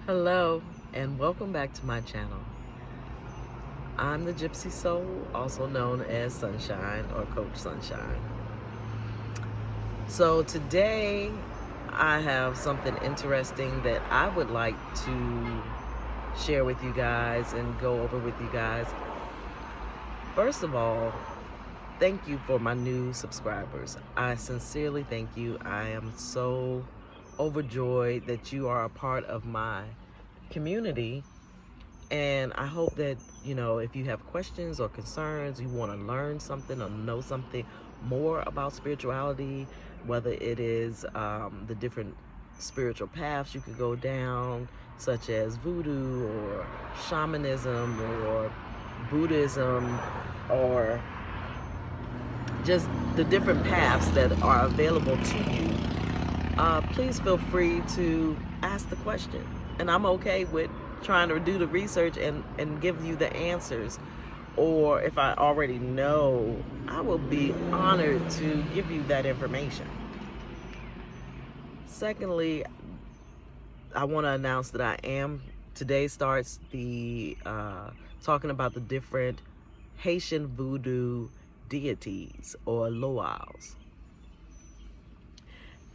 Hello and welcome back to my channel. I'm the Gypsy Soul, also known as Sunshine or Coach Sunshine. So today I have something interesting that I would like to share with you guys and go over with you guys. First of all, thank you for my new subscribers. I sincerely thank you. I am so overjoyed that you are a part of my community. And I hope that, if you have questions or concerns, you want to learn something or know something more about spirituality, whether it is the different spiritual paths you could go down, such as Vodou or shamanism or Buddhism, or just the different paths that are available to you, please feel free to ask the question. And I'm okay with trying to do the research and give you the answers. Or if I already know, I will be honored to give you that information. Secondly, I want to announce that today starts the talking about the different Haitian voodoo deities or Loas.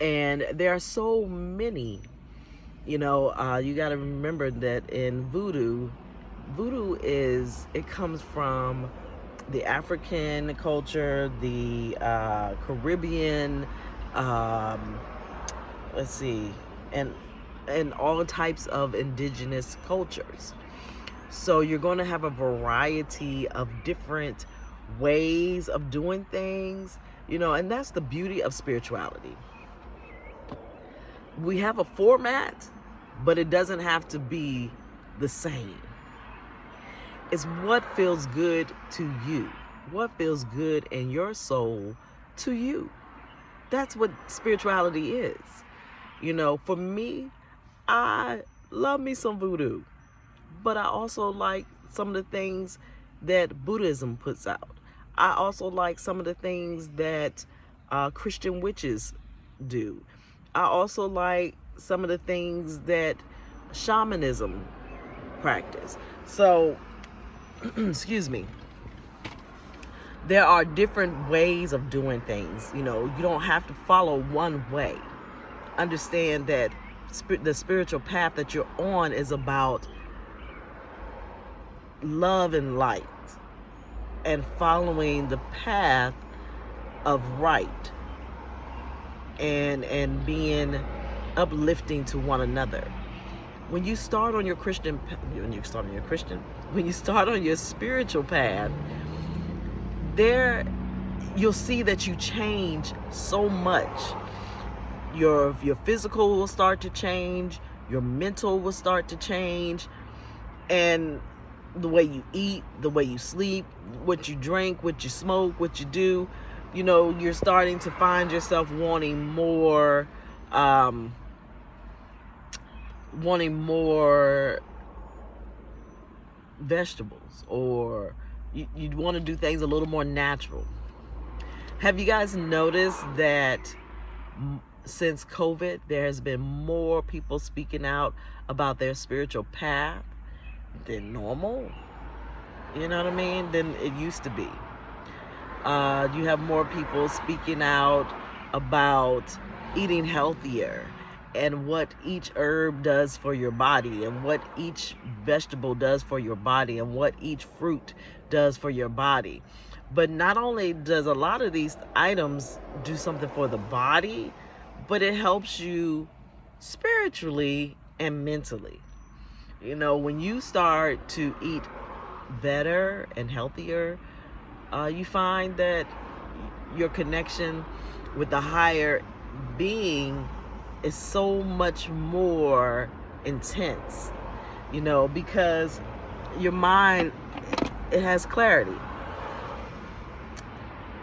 And there are so many. You got to remember that in voodoo it comes from the African culture, the Caribbean, um, let's see, and all types of indigenous cultures. So you're going to have a variety of different ways of doing things, and that's the beauty of spirituality. We have a format, but it doesn't have to be the same. It's what feels good to you, what feels good in your soul to you. That's what spirituality is. For me, I love me some voodoo, but I also like some of the things that Buddhism puts out. I also like some of the things that Christian witches do. I also like some of the things that shamanism practice. So, excuse me. There are different ways of doing things. You don't have to follow one way. Understand that the spiritual path that you're on is about love and light and following the path of right and being uplifting to one another. When you start on your spiritual path, there you'll see that you change so much. Your physical will start to change, your mental will start to change, and the way you eat, the way you sleep, what you drink, what you smoke, what you do, you're starting to find yourself wanting more vegetables, or you'd want to do things a little more natural. Have you guys noticed that since COVID, there has been more people speaking out about their spiritual path than normal? You know what I mean? Than it used to be. You have more people speaking out about eating healthier and what each herb does for your body and what each vegetable does for your body and what each fruit does for your body. But not only does a lot of these items do something for the body, but it helps you spiritually and mentally. When you start to eat better and healthier, you find that your connection with the higher being is so much more intense, because your mind, it has clarity.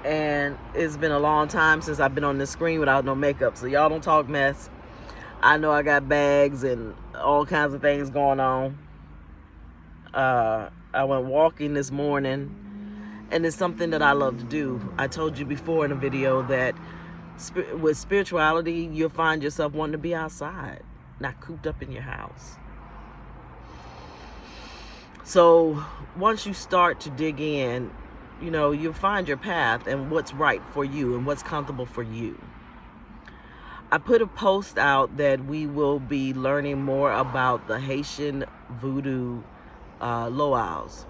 And it's been a long time since I've been on this screen without no makeup, so y'all don't talk mess. I know I got bags and all kinds of things going on. I went walking this morning, and it's something that I love to do. I told you before in a video that with spirituality, you'll find yourself wanting to be outside, not cooped up in your house. So once you start to dig in, you'll find your path and what's right for you and what's comfortable for you. I put a post out that we will be learning more about the Haitian Vodou Loas.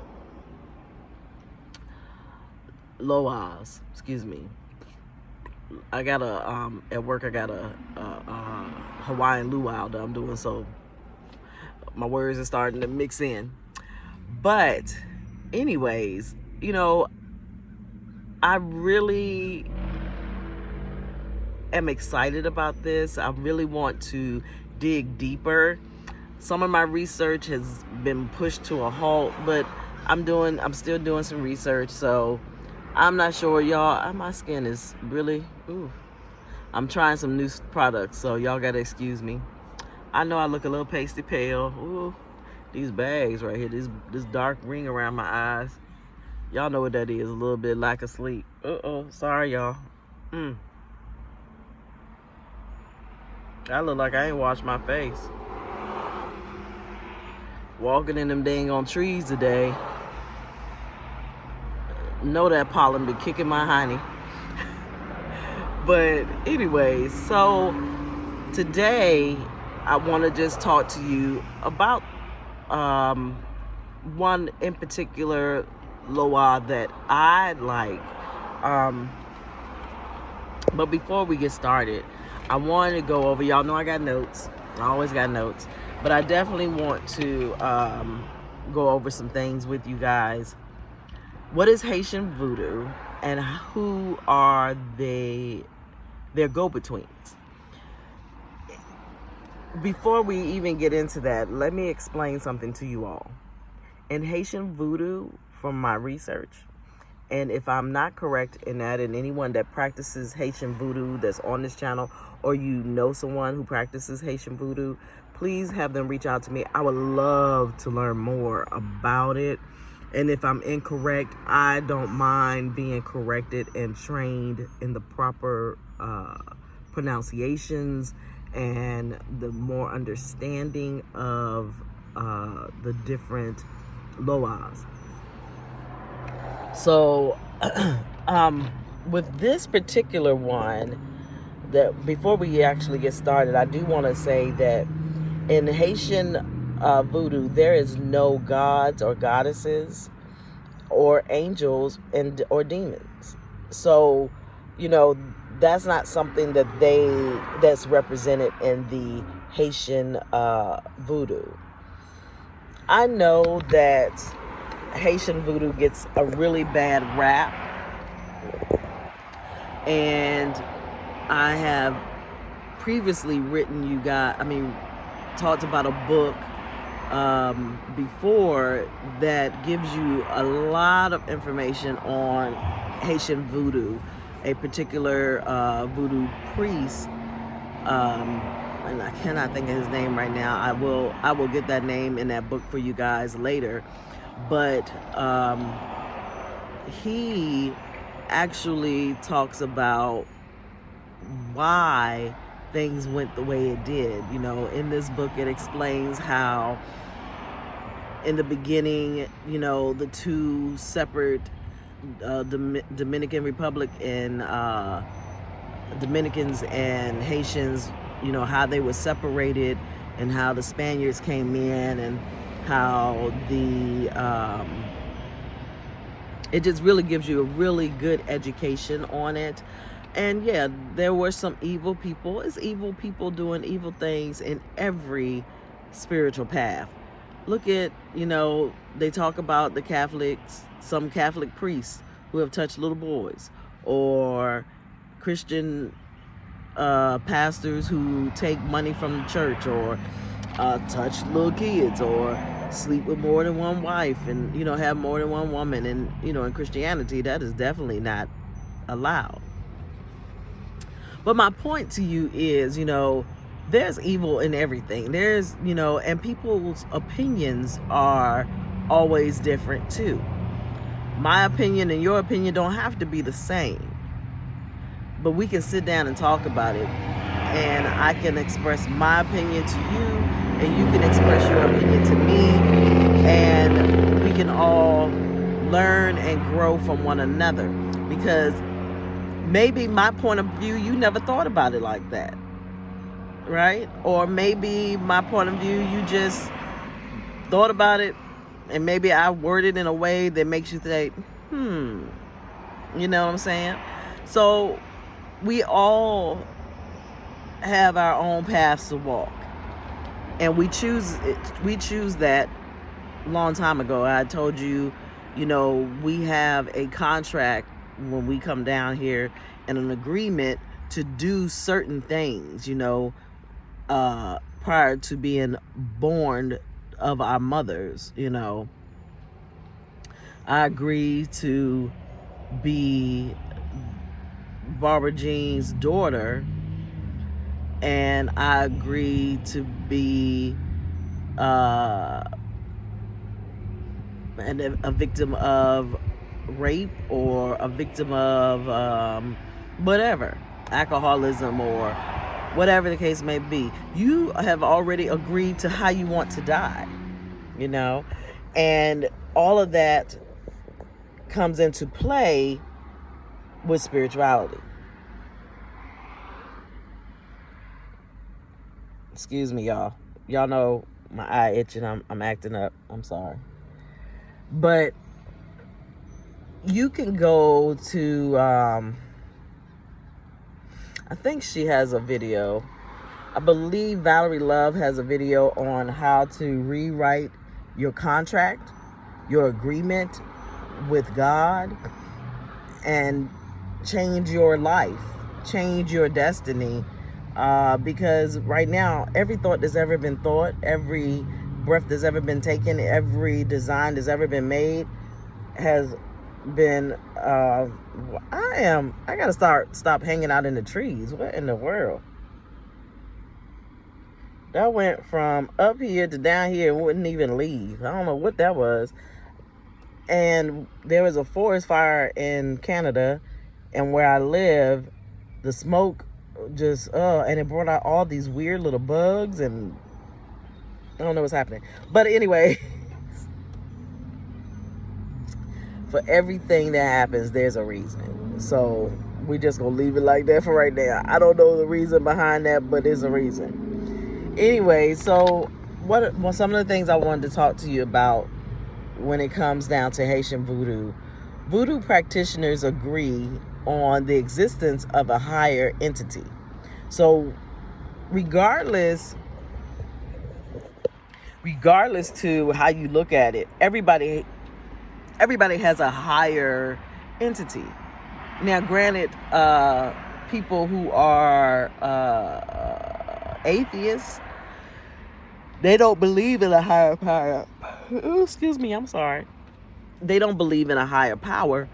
Excuse me. I got at work I got a Hawaiian luau that I'm doing, so my words are starting to mix in. But anyways, I really am excited about this. I really want to dig deeper. Some of my research has been pushed to a halt, but I'm still doing some research, so I'm not sure, y'all. My skin is really, I'm trying some new products, so y'all gotta excuse me. I know I look a little pasty pale. Ooh, these bags right here, this dark ring around my eyes. Y'all know what that is, a little bit lack of sleep. Sorry, y'all. I look like I ain't washed my face. Walking in them dang on trees today. Know that pollen be kicking my hiney. But anyways, so today I want to just talk to you about one in particular Loa that I like. But before we get started, I wanted to go over, y'all know I got notes. I always got notes. But I definitely want to go over some things with you guys. What is Haitian Vodou and who are their go-betweens? Before we even get into that, let me explain something to you all. In Haitian Vodou, from my research, and if I'm not correct in that, and anyone that practices Haitian Vodou that's on this channel, or someone who practices Haitian Vodou, please have them reach out to me. I would love to learn more about it. And if I'm incorrect, I don't mind being corrected and trained in the proper pronunciations and the more understanding of the different Loas. So with this particular one, that before we actually get started, I do want to say that in Haitian Vodou, there is no gods or goddesses or angels or demons. So, that's not something that's represented in the Haitian Vodou. I know that Haitian Vodou gets a really bad rap, and I have previously talked about a book before that gives you a lot of information on Haitian Vodou, a particular Vodou priest, and I cannot think of his name right now. I will get that name in that book for you guys later, but he actually talks about why things went the way it did. In this book, it explains how in the beginning, the two separate Dominican Republic and Dominicans and Haitians, how they were separated, and how the Spaniards came in, and how it just really gives you a really good education on it. And yeah, there were some evil people. It's evil people doing evil things in every spiritual path. Look at, they talk about the Catholics, some Catholic priests who have touched little boys, or Christian pastors who take money from the church, or touch little kids, or sleep with more than one wife, and have more than one woman. And in Christianity, that is definitely not allowed. But my point to you is, there's evil in everything. There's, and people's opinions are always different too. My opinion and your opinion don't have to be the same, but we can sit down and talk about it. and I can express my opinion to you, and you can express your opinion to me, and we can all learn and grow from one another, because maybe my point of view, you never thought about it like that, right? Or maybe my point of view, you just thought about it, and maybe I worded in a way that makes you think, you know what I'm saying? So we all have our own paths to walk, and we choose that long time ago. I told you, we have a contract when we come down here, and an agreement to do certain things, prior to being born of our mothers. I agreed to be Barbara Jean's daughter, and I agreed to be a victim of rape, or a victim of whatever, alcoholism, or whatever the case may be. You have already agreed to how you want to die, and all of that comes into play with spirituality. Excuse me, y'all. Y'all know my eye itching. I'm acting up. I'm sorry. But you can go to, I think she has a video. I believe Valerie Love has a video on how to rewrite your contract, your agreement with God, and change your life, change your destiny. Because right now, every thought that's ever been thought, every breath that's ever been taken, every design that's ever been made has been, I gotta stop hanging out in the trees. What in the world? That went from up here to down here and wouldn't even leave. I don't know what that was. And there was a forest fire in Canada, and where I live, the smoke just, and it brought out all these weird little bugs, and I don't know what's happening. But anyway, for everything that happens, there's a reason. So we just gonna leave it like that for right now. I don't know the reason behind that, but there's a reason. Anyway, so what some of the things I wanted to talk to you about when it comes down to Haitian voodoo. Voodoo practitioners agree on the existence of a higher entity. So regardless to how you look at it, everybody has a higher entity. Now, granted, people who are atheists, they don't believe in a higher power. Excuse me, I'm sorry. They don't believe in a higher power.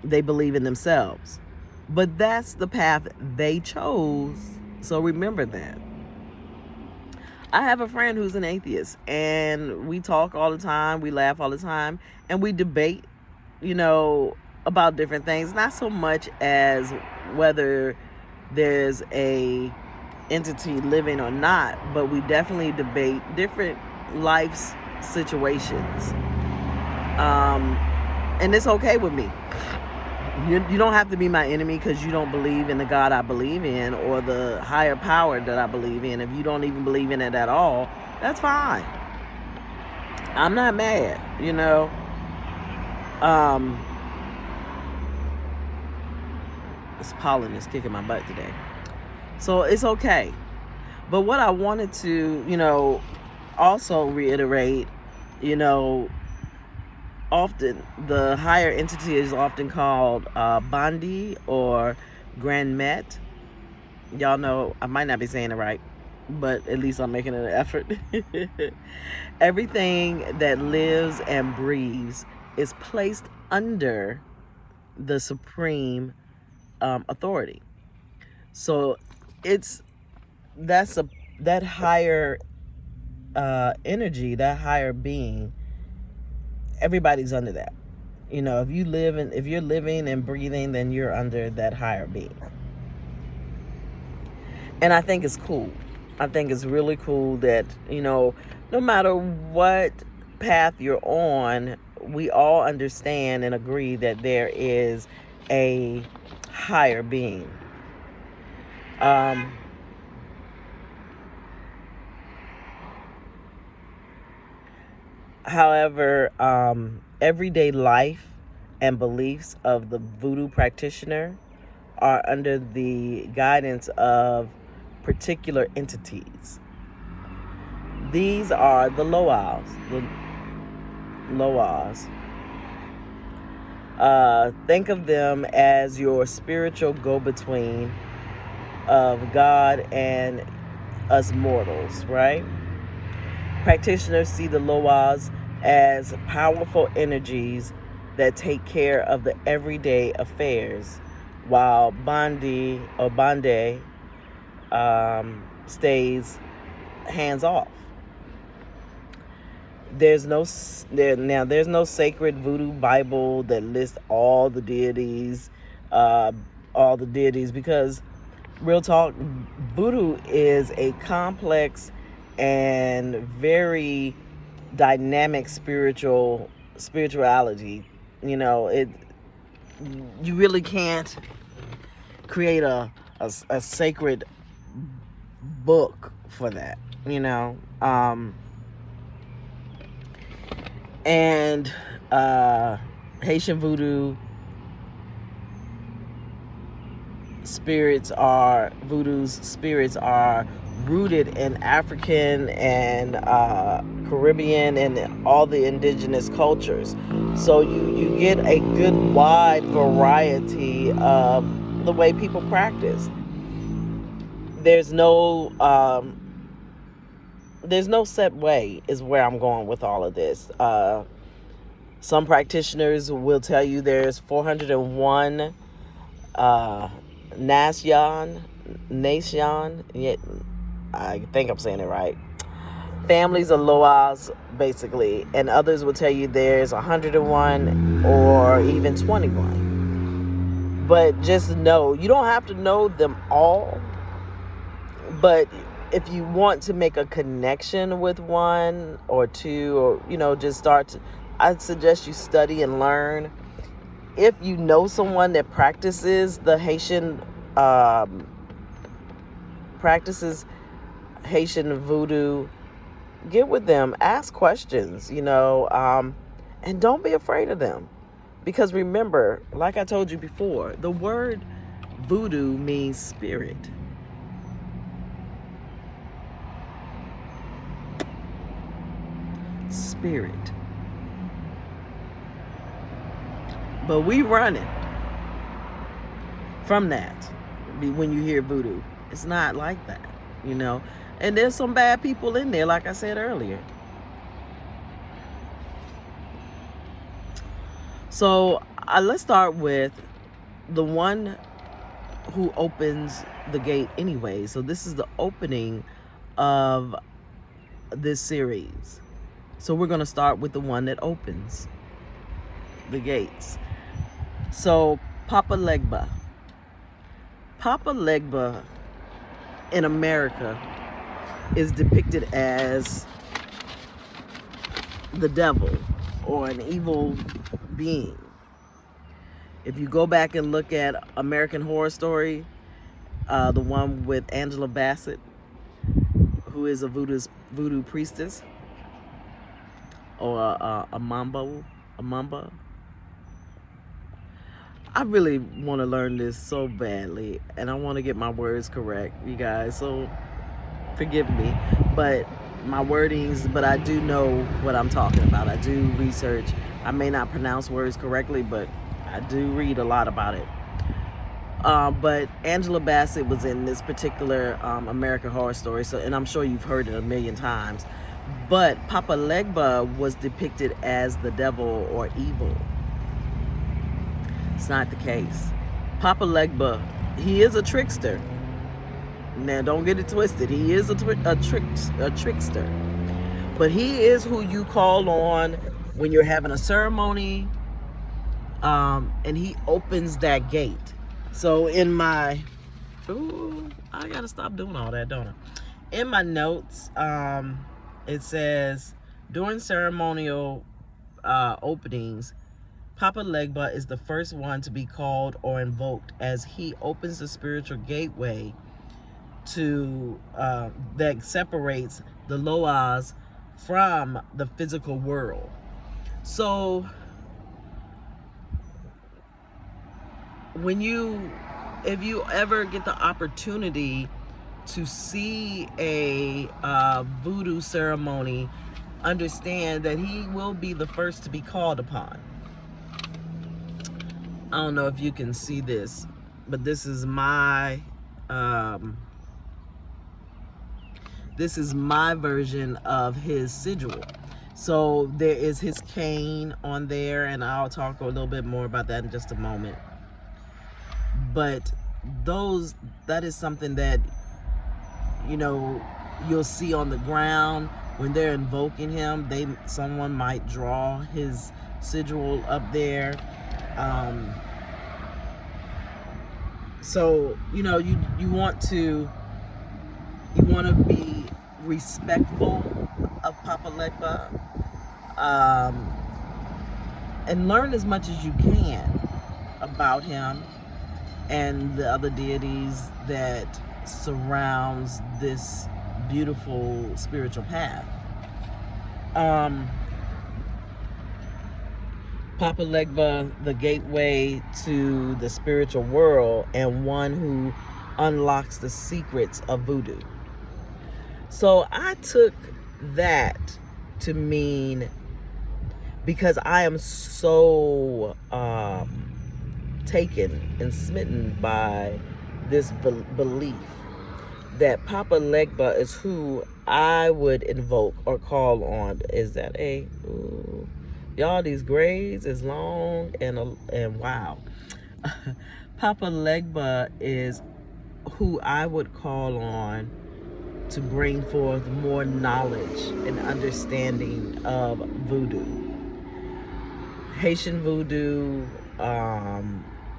They believe in themselves. But that's the path they chose. So remember that. I have a friend who's an atheist, and we talk all the time, we laugh all the time, and we debate, about different things. Not so much as whether there's a entity living or not, but we definitely debate different life situations. And it's okay with me. You don't have to be my enemy because you don't believe in the God I believe in, or the higher power that I believe in. If you don't even believe in it at all, that's fine. I'm not mad, This pollen is kicking my butt today. So it's okay. But what I wanted to, also reiterate, often the higher entity is often called Bandi or Grand Met. Y'all know I might not be saying it right, but at least I'm making an effort. Everything that lives and breathes is placed under the supreme authority. So that higher energy, that higher being. Everybody's under that. If you're living and breathing, then you're under that higher being. And I think it's cool. I think it's really cool that, no matter what path you're on, we all understand and agree that there is a higher being. Um, However, everyday life and beliefs of the voodoo practitioner are under the guidance of particular entities. These are the Loas. The Loas. Think of them as your spiritual go-between of God and us mortals, right? Practitioners see the Loas as powerful energies that take care of the everyday affairs, while Bande stays hands off. There's no sacred voodoo Bible that lists all the deities, because real talk, voodoo is a complex and very dynamic spirituality. You really can't create a sacred book for that. And Haitian voodoo voodoo's spirits are rooted in African and Caribbean and all the indigenous cultures. So you get a good wide variety of the way people practice. There's no set way, is where I'm going with all of this. Some practitioners will tell you there's 401 nation, yeah, I think I'm saying it right, families of Loas, basically, and others will tell you there's 101 or even 21. But just know, you don't have to know them all, but if you want to make a connection with one or two, or just I'd suggest you study and learn. If you know someone that practices the Haitian voodoo, get with them, ask questions, and don't be afraid of them. Because remember, like I told you before, the word voodoo means spirit. Spirit. But we running from that. When you hear voodoo, it's not like that, and there's some bad people in there, like I said earlier. So let's start with the one who opens the gate anyway. So this is the opening of this series. So we're going to start with the one that opens the gates. So Papa Legba. Papa Legba in America is depicted as the devil or an evil being. If you go back and look at American Horror Story, the one with Angela Bassett, who is a voodoo priestess, or a mamba. I really want to learn this so badly, and I want to get my words correct, you guys, so forgive me. But my wordings, but I do know what I'm talking about. I do research. I may not pronounce words correctly, but I do read a lot about it. But Angela Bassett was in this particular American Horror Story, and I'm sure you've heard it a million times. But Papa Legba was depicted as the devil or evil. It's not the case. Papa Legba, he is a trickster. Now, don't get it twisted. He is a trickster. But he is who you call on when you're having a ceremony, and he opens that gate. So in my Ooh, I gotta stop doing all that, don't I? In my notes, it says during ceremonial openings, Papa Legba is the first one to be called or invoked as he opens the spiritual gateway to that separates the Loas from the physical world. So if you ever get the opportunity to see a voodoo ceremony, understand that he will be the first to be called upon. I don't know if you can see this, but this is my version of his sigil. So there is his cane on there, and I'll talk a little bit more about that in just a moment. But that is something that, you know, you'll see on the ground when they're invoking him. Someone might draw his sigil up there. So, you know, you want to be respectful of Papa Legba, and learn as much as you can about him and the other deities that surrounds this beautiful spiritual path. Papa Legba, the gateway to the spiritual world and one who unlocks the secrets of voodoo. So I took that to mean, because I am so taken and smitten by this belief that Papa Legba is who I would invoke or call on. Is that ooh, y'all, these grades is long and wow. Papa Legba is who I would call on to bring forth more knowledge and understanding of voodoo. Haitian voodoo,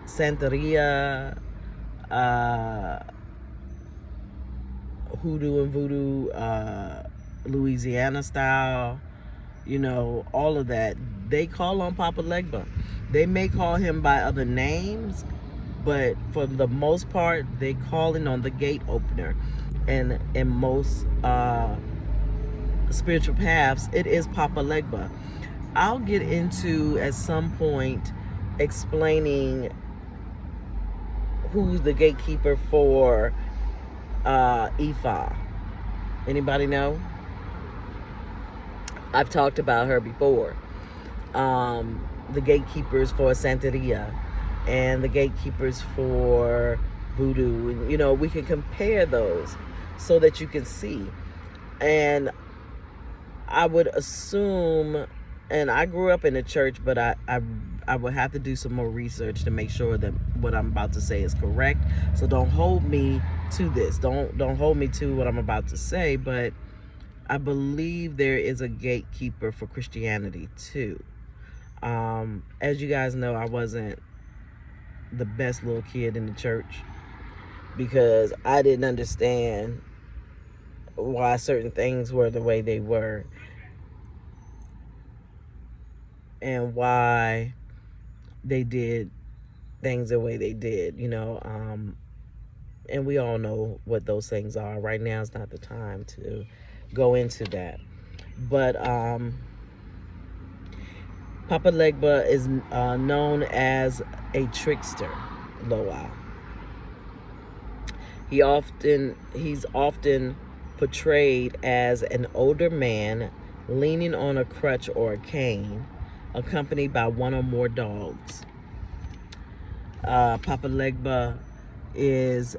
Santeria, hoodoo and voodoo, Louisiana style, you know, all of that. They call on Papa Legba. They may call him by other names, but for the most part, they calling on the gate opener. And in most spiritual paths, it is Papa Legba. I'll get into at some point explaining who's the gatekeeper for Ifa. Anybody know? I've talked about her before. The gatekeepers for Santeria and the gatekeepers for voodoo. And, you know, we can compare those so that you can see. And I would assume, and I grew up in the church, but I would have to do some more research to make sure that what I'm about to say is correct. So don't hold me to this. Don't hold me to what I'm about to say, but I believe there is a gatekeeper for Christianity too. As you guys know, I wasn't the best little kid in the church because I didn't understand why certain things were the way they were and why they did things the way they did, you know. And we all know what those things are. Right now is not the time to go into that. But Papa Legba is known as a trickster, Loa. He's often portrayed as an older man leaning on a crutch or a cane, accompanied by one or more dogs. Papa Legba is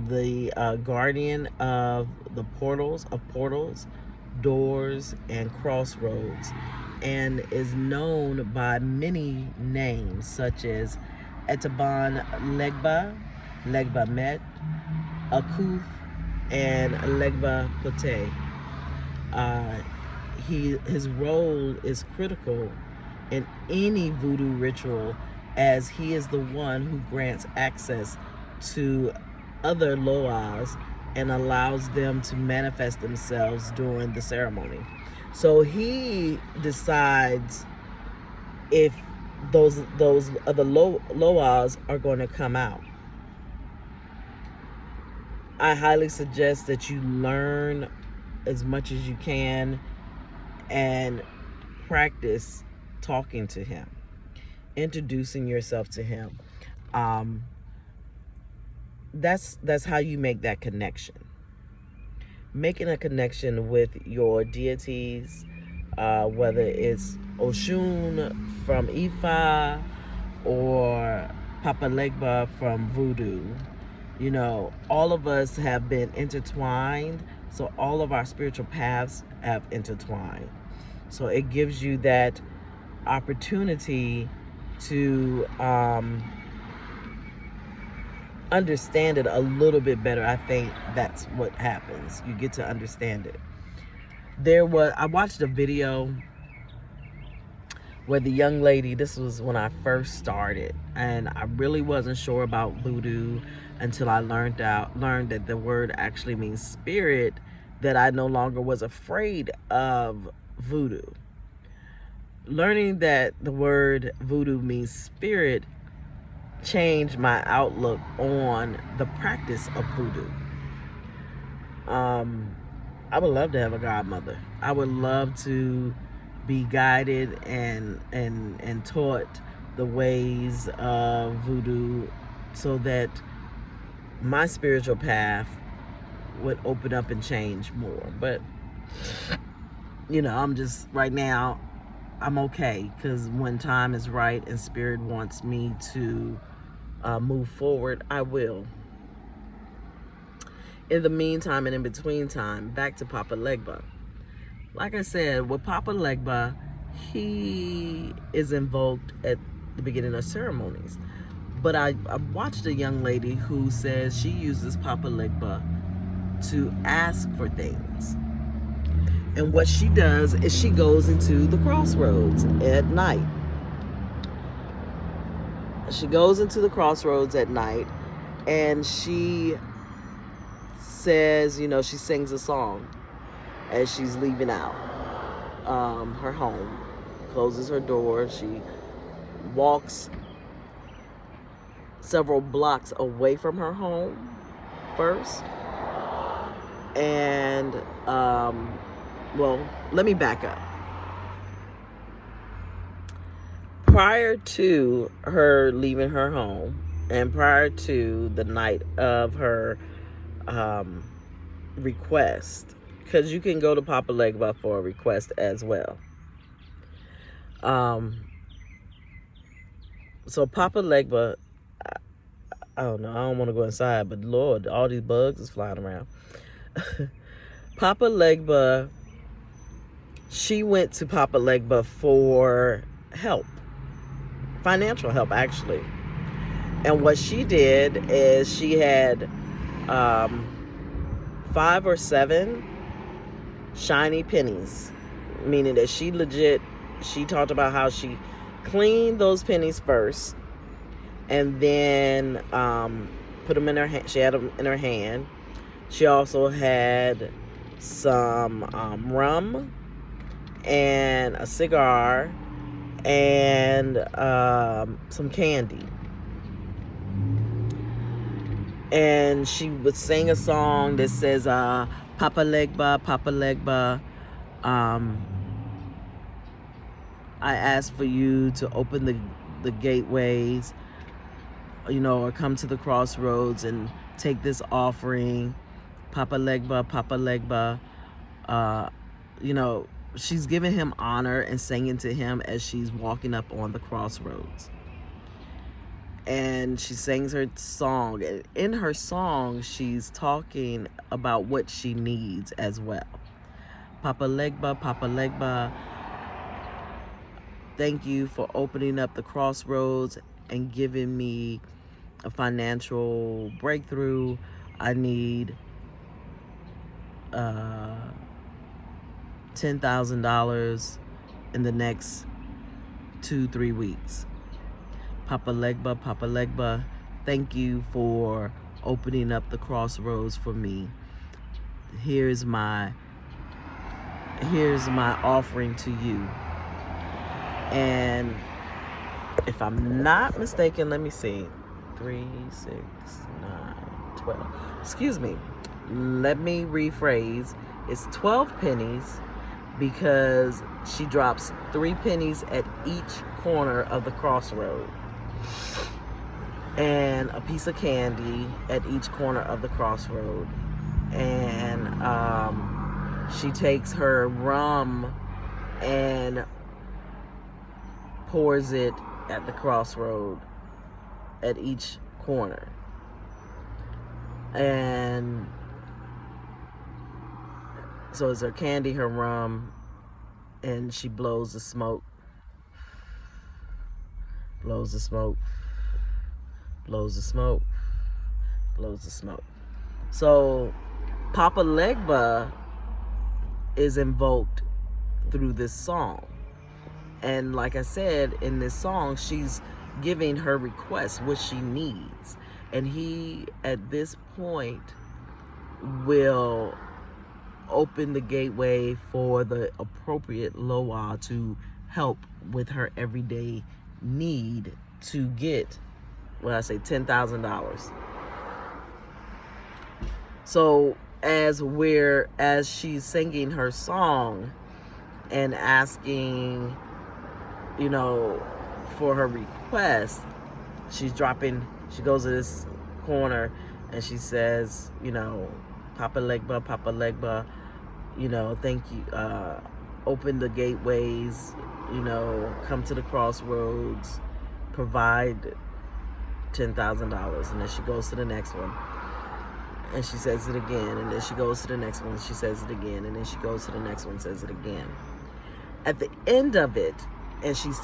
the guardian of the portals, doors, and crossroads, and is known by many names such as Etaban Legba, Legba Met, Akuf, and Legba Pote. His role is critical in any voodoo ritual, as he is the one who grants access to other Loas and allows them to manifest themselves during the ceremony. So he decides if those other Loas are going to come out. I highly suggest that you learn as much as you can and practice talking to him, introducing yourself to him. That's how you make that connection. Making a connection with your deities, whether it's Oshun from Ifa or Papa Legba from Vodou. You know, all of us have been intertwined, so all of our spiritual paths have intertwined. So it gives you that opportunity to understand it a little bit better. I think that's what happens. You get to understand it. I watched a video where the young lady, this was when I first started, and I really wasn't sure about voodoo until I learned that the word actually means spirit, that I no longer was afraid of voodoo. Learning that the word voodoo means spirit changed my outlook on the practice of voodoo. I would love to have a godmother. I would love to be guided and taught the ways of voodoo so that my spiritual path would open up and change more. But I'm just right now, I'm okay, because when time is right and spirit wants me to move forward, I will. In the meantime and in between time, back to Papa Legba. Like I said, with Papa Legba, he is invoked at the beginning of ceremonies. But I watched a young lady who says she uses Papa Legba to ask for things. And what she does is she goes into the crossroads at night. She goes into the crossroads at night and she says, she sings a song as she's leaving out her home, closes her door. She walks several blocks away from her home first. And, let me back up. Prior to her leaving her home and prior to the night of her request, because you can go to Papa Legba for a request as well. So Papa Legba, I don't know, I don't want to go inside, but Lord, all these bugs is flying around. Papa Legba, she went to Papa Legba for help, financial help actually. And what she did is she had 5 or 7 shiny pennies, meaning that she talked about how she cleaned those pennies first and then put them in her hand. She had them in her hand. She also had some rum and a cigar and some candy. And she would sing a song that says, Papa Legba, Papa Legba, I ask for you to open the gateways, or come to the crossroads and take this offering. Papa Legba, Papa Legba. She's giving him honor and singing to him as she's walking up on the crossroads. And she sings her song. And in her song, she's talking about what she needs as well. Papa Legba, Papa Legba, thank you for opening up the crossroads and giving me a financial breakthrough. I need $10,000 in the next 2-3 weeks. Papa Legba, Papa Legba, thank you for opening up the crossroads for me. Here's my offering to you. And if I'm not mistaken, let me see. 3, 6, 9, 12. Excuse me. Let me rephrase. It's 12 pennies because she drops 3 pennies at each corner of the crossroad. And a piece of candy at each corner of the crossroad. And she takes her rum and pours it at the crossroad at each corner. And so it's her candy, her rum, and she blows the smoke. Blows the smoke. Blows the smoke. Blows the smoke. So Papa Legba is invoked through this song. And like I said, in this song, she's giving her request, what she needs. And he, at this point, will open the gateway for the appropriate Loa to help with her everyday need to get, what I say, $10,000. So as she's singing her song and asking, you know, for her request, she goes to this corner and she says, you know, Papa Legba, you know, thank you, open the gateways, you know, come to the crossroads, provide $10,000. And then she goes to the next one and she says it again, and then she goes to the next one, she says it again, and then she goes to the next one, says it again. At the end of it, and she's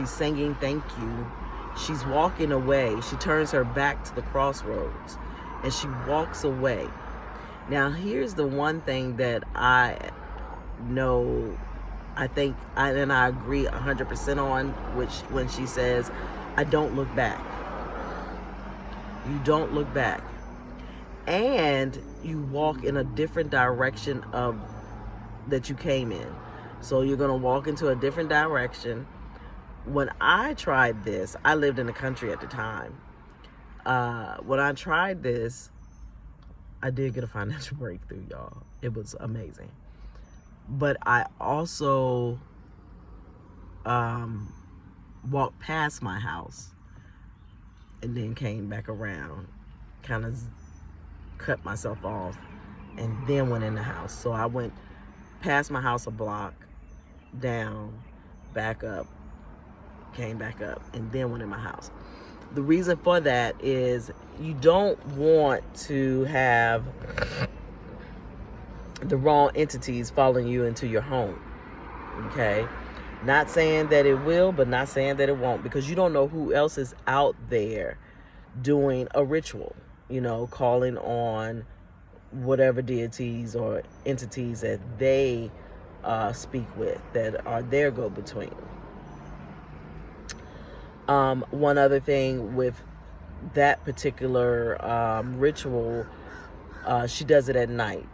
singing thank you, she's walking away. She turns her back to the crossroads and she walks away. Now here's the one thing that I know, I think, and I agree 100% on, which when she says, I don't look back. You don't look back. And you walk in a different direction of that you came in. So you're going to walk into a different direction. When I tried this, I lived in the country at the time. When I tried this, I did get a financial breakthrough, y'all. It was amazing. But I also walked past my house and then came back around, kind of cut myself off, and then went in the house. So I went past my house a block, down, back up, came back up, and then went in my house. The reason for that is you don't want to have the wrong entities following you into your home, okay? Not saying that it will, but not saying that it won't, because you don't know who else is out there doing a ritual, you know, calling on whatever deities or entities that they speak with, that are their go-between. One other thing with that particular ritual, she does it at night.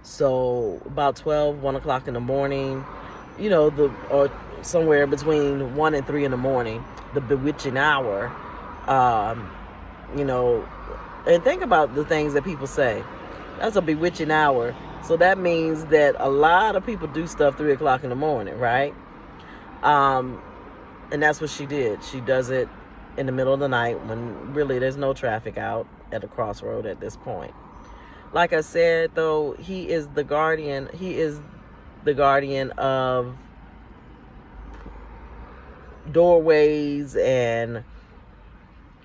So about 12, 1 o'clock in the morning, you know, or somewhere between 1 and 3 in the morning, the bewitching hour, you know, and think about the things that people say. That's a bewitching hour. So that means that a lot of people do stuff 3 o'clock in the morning, right? And that's what she did. She does it in the middle of the night when really there's no traffic out at the crossroad at this point. Like I said, though, he is the guardian. He is the guardian of doorways and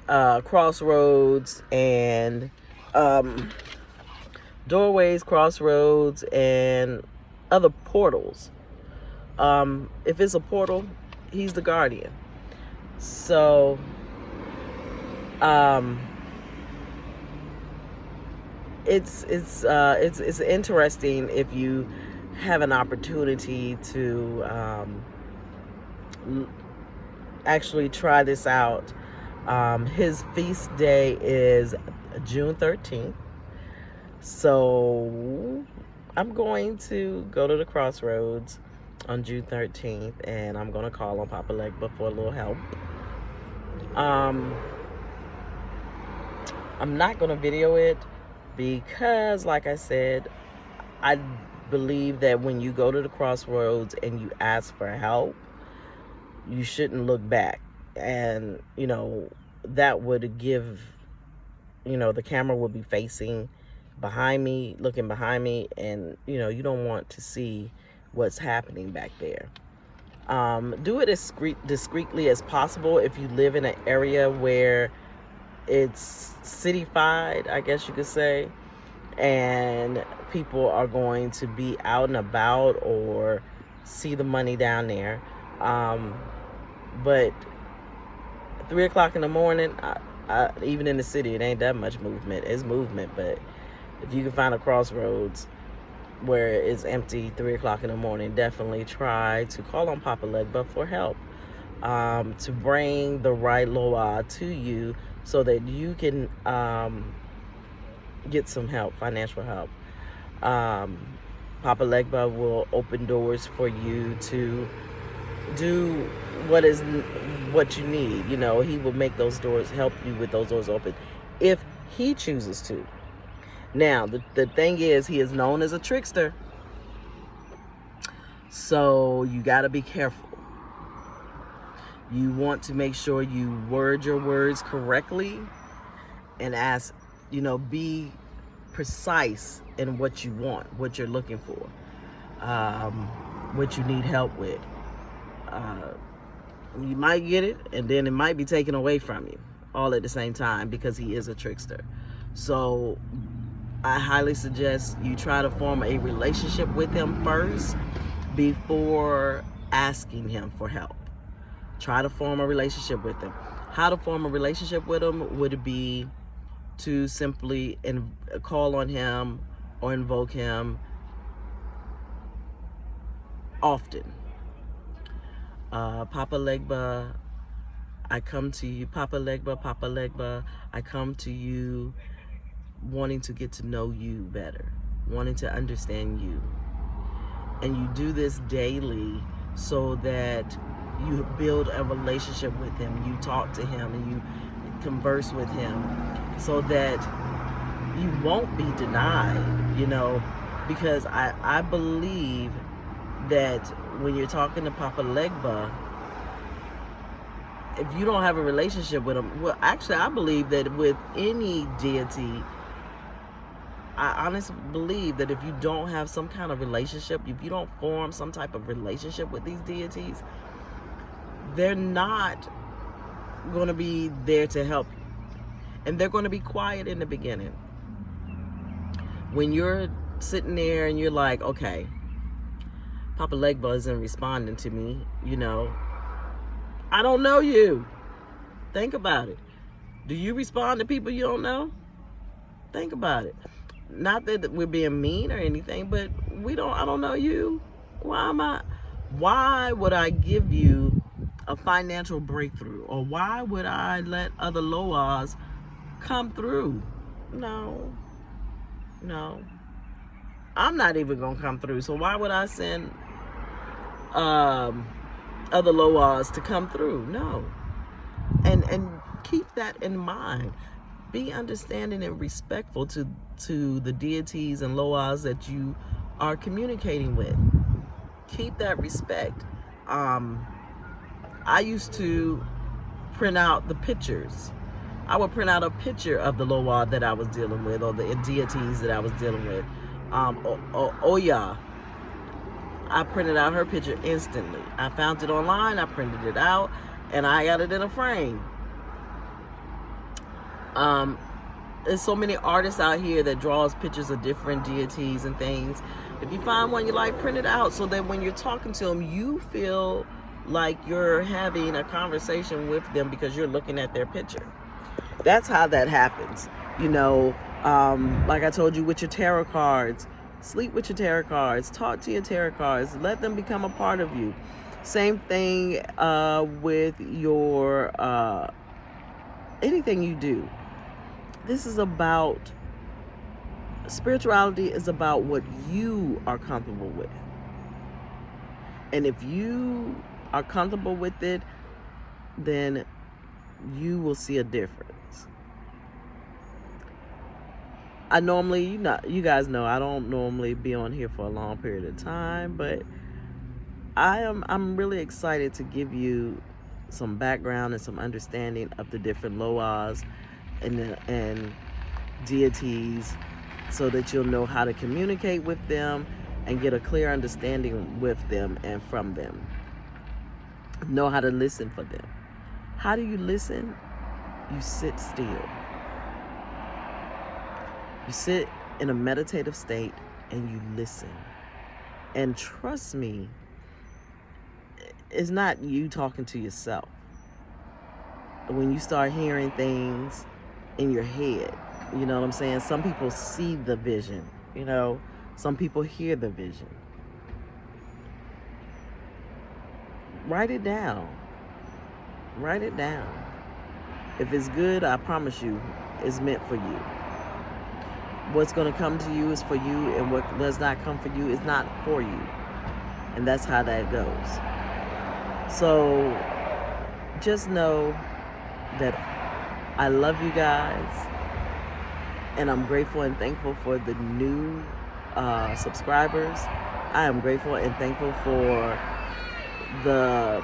crossroads and crossroads and other portals. If it's a portal, he's the guardian. So it's interesting if you have an opportunity to actually try this out. His feast day is June 13th. So I'm going to go to the crossroads on June 13th, and I'm going to call on Papa Legba for a little help. I'm not going to video it because, like I said, I believe that when you go to the crossroads and you ask for help, you shouldn't look back. And, that would give, the camera would be facing behind me, looking behind me, and, you don't want to see what's happening back there. Do it as discreetly as possible if you live in an area where it's cityfied, I guess you could say, and people are going to be out and about or see the money down there. But 3 o'clock in the morning, even in the city, it ain't that much movement. It's movement, but if you can find a crossroads where it's empty 3 o'clock in the morning, definitely try to call on Papa Legba for help, to bring the right Loa to you so that you can get some help, financial help. Papa Legba will open doors for you to do what you need. He will make those doors, help you with those doors open if he chooses to. Now, the thing is, he is known as a trickster, so you got to be careful. You want to make sure you word your words correctly and ask, be precise in what you want, what you're looking for, what you need help with. You might get it, and then it might be taken away from you all at the same time because he is a trickster. So I highly suggest you try to form a relationship with him first before asking him for help. Try to form a relationship with him. How to form a relationship with him would be to simply call on him or invoke him often. Papa Legba, I come to you. Papa Legba, I come to you wanting to get to know you better, wanting to understand you. And you do this daily so that you build a relationship with him. You talk to him and you converse with him so that you won't be denied, because I believe that when you're talking to Papa Legba, if you don't have a relationship with him, well, actually, I believe that with any deity, I honestly believe that if you don't have some kind of relationship, if you don't form some type of relationship with these deities, they're not going to be there to help you. And they're going to be quiet in the beginning. When you're sitting there and you're like, okay, Papa Legba isn't responding to me, I don't know you. Think about it. Do you respond to people you don't know? Think about it. Not that we're being mean or anything, but I don't know you. Why would I give you a financial breakthrough? Or why would I let other Loas come through? No. I'm not even going to come through. So why would I send other Loas to come through? No. And keep that in mind. Be understanding and respectful to the deities and Loas that you are communicating with. Keep that respect. I used to print out the pictures. I would print out a picture of the Loa that I was dealing with, or the deities that I was dealing with. Oya, I printed out her picture instantly. I found it online, I printed it out, and I got it in a frame. There's so many artists out here that draws pictures of different deities and things. If you find one you like, print it out so that when you're talking to them, you feel like you're having a conversation with them because you're looking at their picture. That's how that happens. Like I told you with your tarot cards, sleep with your tarot cards, talk to your tarot cards, let them become a part of you. Same thing with your anything you do. This is about, spirituality is about what you are comfortable with. And if you are comfortable with it, then you will see a difference. I normally, you guys know, I don't normally be on here for a long period of time, but I'm really excited to give you some background and some understanding of the different Loas and deities, so that you'll know how to communicate with them and get a clear understanding with them and from them. Know how to listen for them. How do you listen? You sit still. You sit in a meditative state and you listen. And trust me, it's not you talking to yourself. When you start hearing things in your head, you know what I'm saying? Some people see the vision, some people hear the vision. Write it down. Write it down. If it's good, I promise you, it's meant for you. What's going to come to you is for you, and what does not come for you is not for you. And that's how that goes. So just know that I love you guys, and I'm grateful and thankful for the new subscribers. I am grateful and thankful for the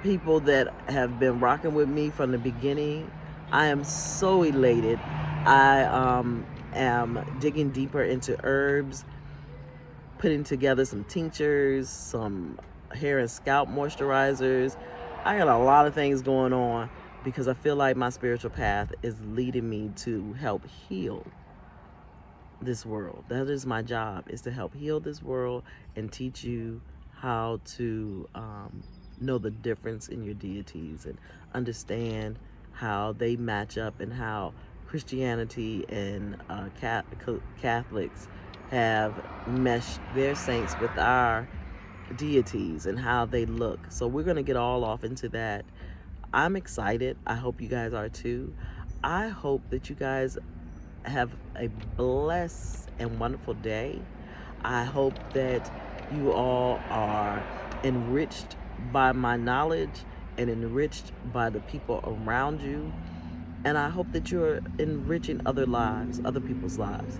people that have been rocking with me from the beginning. I am so elated. I am digging deeper into herbs, putting together some tinctures, some hair and scalp moisturizers. I got a lot of things going on because I feel like my spiritual path is leading me to help heal this world. That is my job, is to help heal this world and teach you how to know the difference in your deities and understand how they match up, and how Christianity and Catholics have meshed their saints with our deities and how they look. So we're going to get all off into that. I'm excited. I hope you guys are too. I hope that you guys have a blessed and wonderful day. I hope that you all are enriched by my knowledge and enriched by the people around you. And I hope that you're enriching other lives, other people's lives.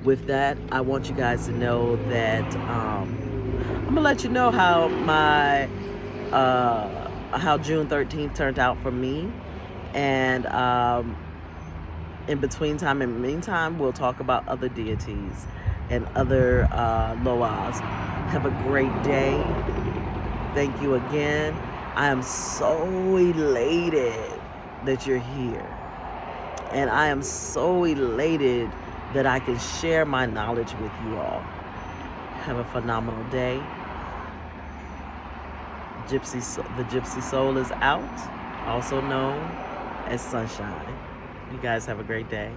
With that, I want you guys to know that I'm gonna let you know how how June 13th turned out for me. And in between time and meantime, we'll talk about other deities and other Loas. Have a great day. Thank you again. I am so elated that you're here. And I am so elated that I can share my knowledge with you all. Have a phenomenal day. The Gypsy Soul is out, also known as Sunshine. You guys have a great day.